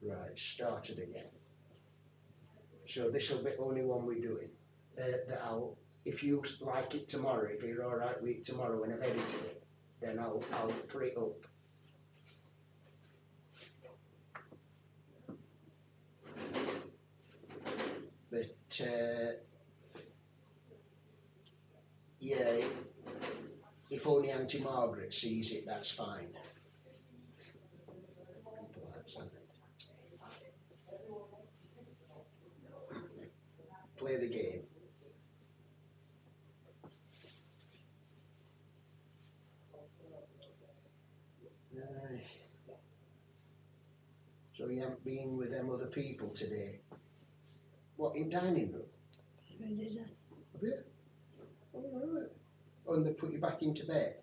Right, started again. So this will be only one we're doing. That I'll, if you like it tomorrow, if you're alright with it tomorrow when I've edited it, then I'll put it up. But yeah, if only Auntie Margaret sees it, that's fine. People outside. Play the game. So you haven't been with them other people today? What, in dining room? I did it. Have you? Oh, right. Oh, and they put you back into bed?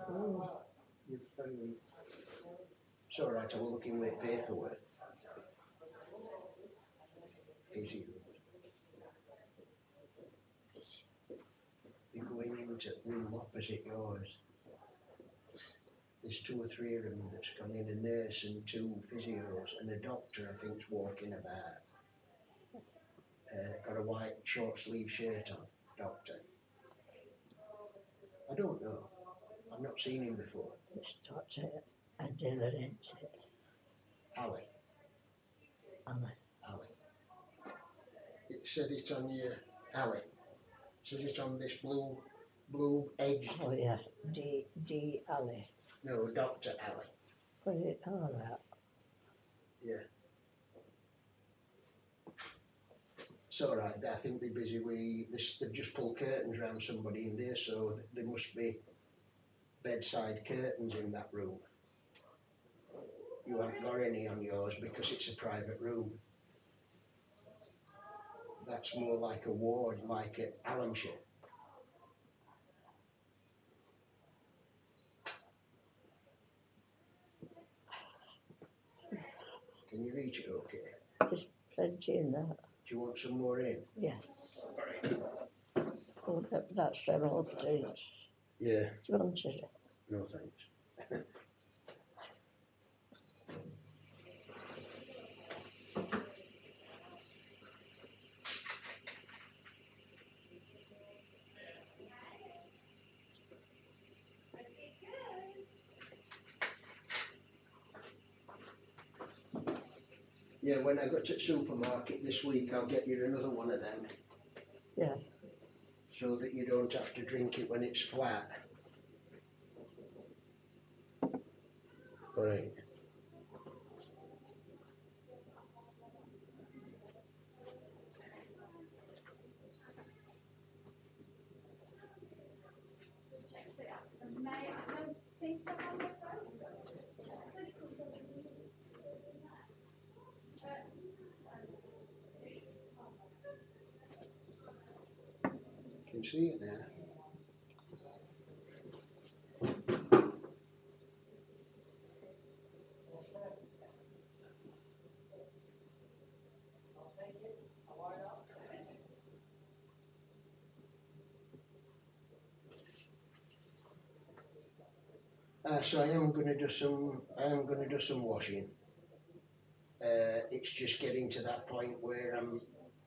Oh, you're very weak. It's alright, I will look in with paperwork. Physio. You're going into room opposite yours. There's 2 or 3 of them that's gone in, a nurse and 2 physios, and a doctor I think's walking about. Got a white short sleeve shirt on, doctor. I don't know. I've not seen him before. It's Dr. Adela, isn't it? Ali. Ali. Ali. It said it on your Ali. It says it on this blue edge. Oh yeah, D. Ali. No, Dr. Ali. Put it all that. Yeah. It's alright, I think they're busy with this. They've just pulled curtains around somebody in there, so there must be bedside curtains in that room. You haven't got any on yours because it's a private room. That's more like a ward, like at Allenshire. Can you reach it okay? There's plenty in that. Do you want some more in? Yeah. Oh, that's them all things. Yeah. Do you want it? No thanks. Yeah, when I go to the supermarket this week, I'll get you another one of them. Yeah. So that you don't have to drink it when it's flat. Right. You can see it now. So I am going to do some washing. It's just getting to that point where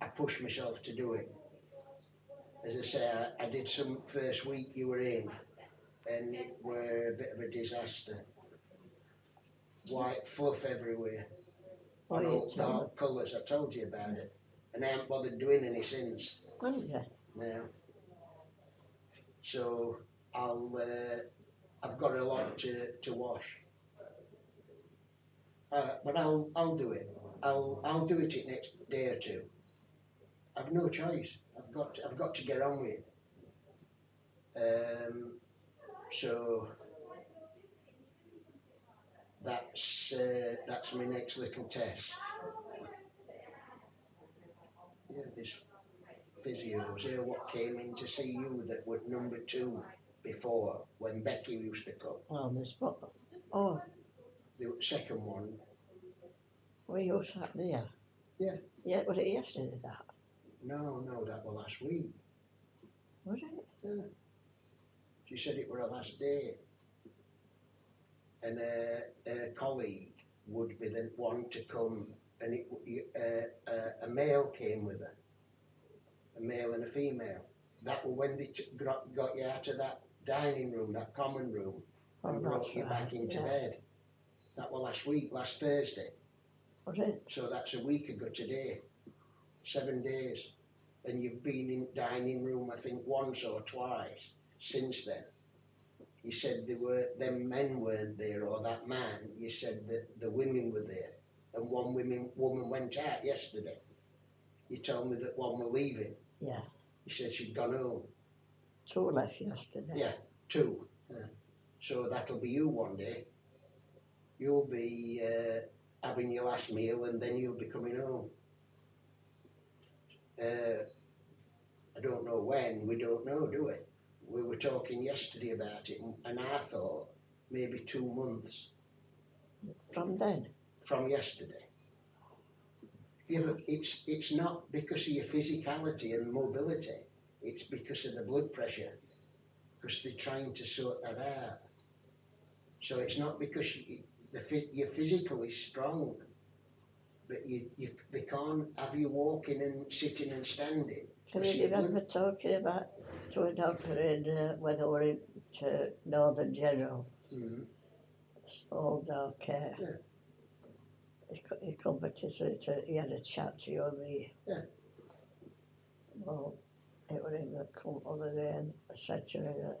I push myself to do it. As I say, I did some first week you were in, and it were a bit of a disaster. White fluff everywhere, on all dark colours. I told you about it, and I haven't bothered doing any since. Haven't you? No. So I've got a lot to wash. But I'll do it. I'll do it next day or two. I've no choice. I've got to get on with it. So that's my next little test. Yeah, this physios here, what came in to see you that were number 2 before when Becky used to come. Oh, there's what? Oh, The second one. were you sat there? Yeah. Yeah, was it yesterday that? No, that was last week. Was it? Yeah. She said it were her last day. and a colleague would be the one to come, and a male came with her, a male and a female. That was when they got you out of that dining room, that common room, and brought you back into bed. That was last week, last Thursday. Was it? So that's a week ago today, 7 days. And you've been in dining room, I think, once or twice since then. You said them men weren't there, or that man. You said that the women were there, and one woman went out yesterday. You told me that one were leaving. Yeah. You said she'd gone home. 2 left yesterday. Yeah, 2. So that'll be you one day. You'll be having your last meal, and then you'll be coming home. I don't know when, we don't know, do we? We were talking yesterday about it, and I thought maybe 2 months. From then? From yesterday. Yeah, but it's not because of your physicality and mobility, it's because of the blood pressure, because they're trying to sort that out. So it's not because you're physically strong, but they can't have you walking and sitting and standing. Can you remember talking about to a doctor in when I were into Northern General? Mm-hmm. Old dog care. Yeah. He come to say he had a chat to you and me. Yeah. Well, it was in the other day, and I said to him that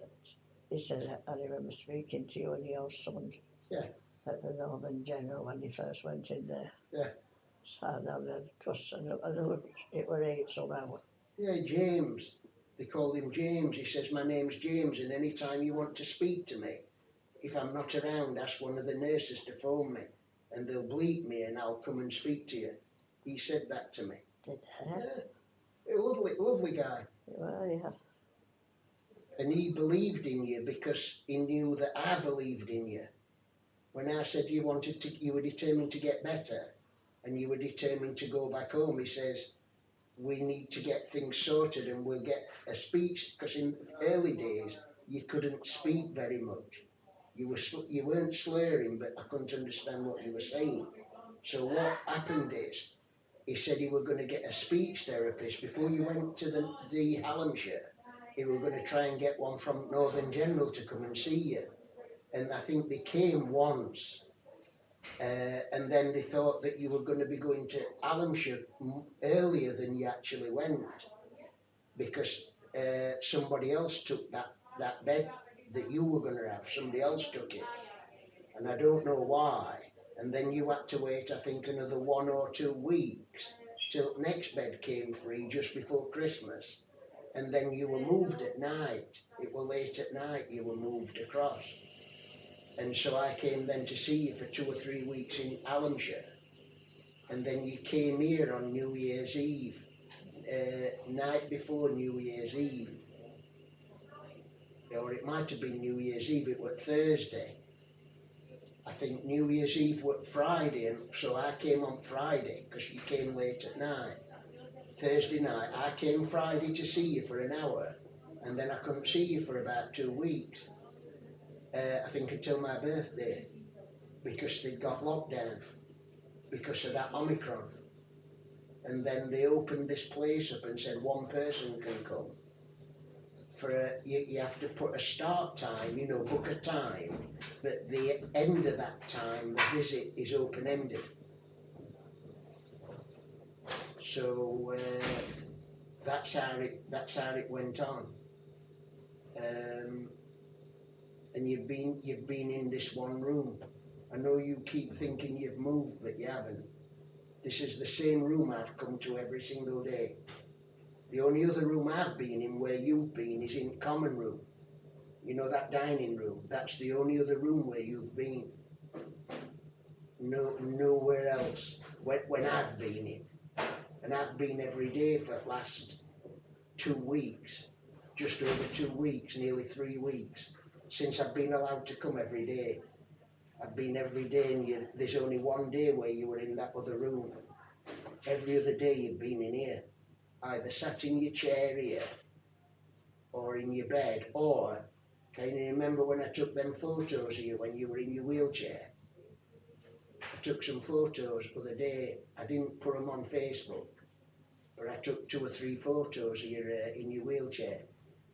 he said, I remember speaking to you and your son. Yeah. At the Northern General when he first went in there. Yeah. So I know that, because I know it was 8 somehow. Yeah, James. They called him James. He says, my name's James, and any time you want to speak to me, if I'm not around, ask one of the nurses to phone me, and they'll bleep me, and I'll come and speak to you. He said that to me. Did he? Yeah. A lovely guy. Well, yeah. And he believed in you because he knew that I believed in you. When I said you were determined to get better, and you were determined to go back home, he says, we need to get things sorted, and we'll get a speech, because in the early days you couldn't speak very much. You weren't slurring, but I couldn't understand what you were saying. So what happened is, he said he were going to get a speech therapist before you went to the Hallamshire. He were going to try and get one from Northern General to come and see you. And I think they came once, and then they thought that you were going to be going to Hallamshire earlier than you actually went, because somebody else took that bed that you were going to have. Somebody else took it, and I don't know why. And then you had to wait, I think, another 1 or 2 weeks till next bed came free just before Christmas. And then you were moved at night. It were late at night you were moved across. And so I came then to see you for 2 or 3 weeks in Hallamshire. And then you came here on New Year's Eve, night before New Year's Eve. Or it might have been New Year's Eve, it was Thursday. I think New Year's Eve was Friday, and so I came on Friday, because you came late at night. Thursday night, I came Friday to see you for an hour, and then I couldn't see you for about 2 weeks. I think until my birthday, because they got locked down because of that Omicron. And then they opened this place up and said 1 person can come. You have to put a start time, book a time, but the end of that time, the visit is open-ended. So that's how it went on. And you've been in this one room. I know you keep thinking you've moved, but you haven't. This is the same room I've come to every single day. The only other room I've been in where you've been is in common room. You know, that dining room. That's the only other room where you've been. Nowhere else when I've been in. And I've been every day for the last 2 weeks. Just over 2 weeks, nearly 3 weeks. Since I've been allowed to come every day. I've been every day, and there's only 1 day where you were in that other room. Every other day you've been in here. Either sat in your chair here, or in your bed, or Can you remember when I took them photos of you when you were in your wheelchair? I took some photos the other day. I didn't put them on Facebook, but I took 2 or 3 photos of you in your wheelchair,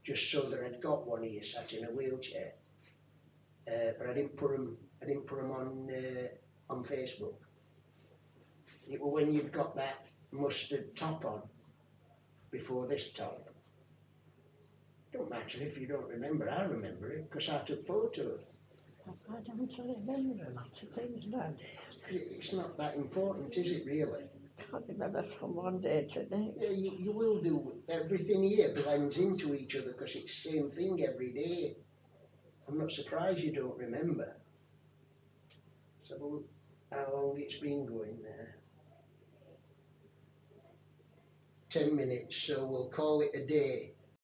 just so that I'd got one of you sat in a wheelchair. But I didn't put them on Facebook. It was when you'd got that mustard top on before this top. Don't matter if you don't remember, I remember it because I took photos. I don't remember a lot of things nowadays. It's not that important, is it really? I can't remember from one day to the next. Yeah, you will do. Everything here blends into each other because it's the same thing every day. I'm not surprised you don't remember. Let's have a look how long it's been going there. 10 minutes, so we'll call it a day.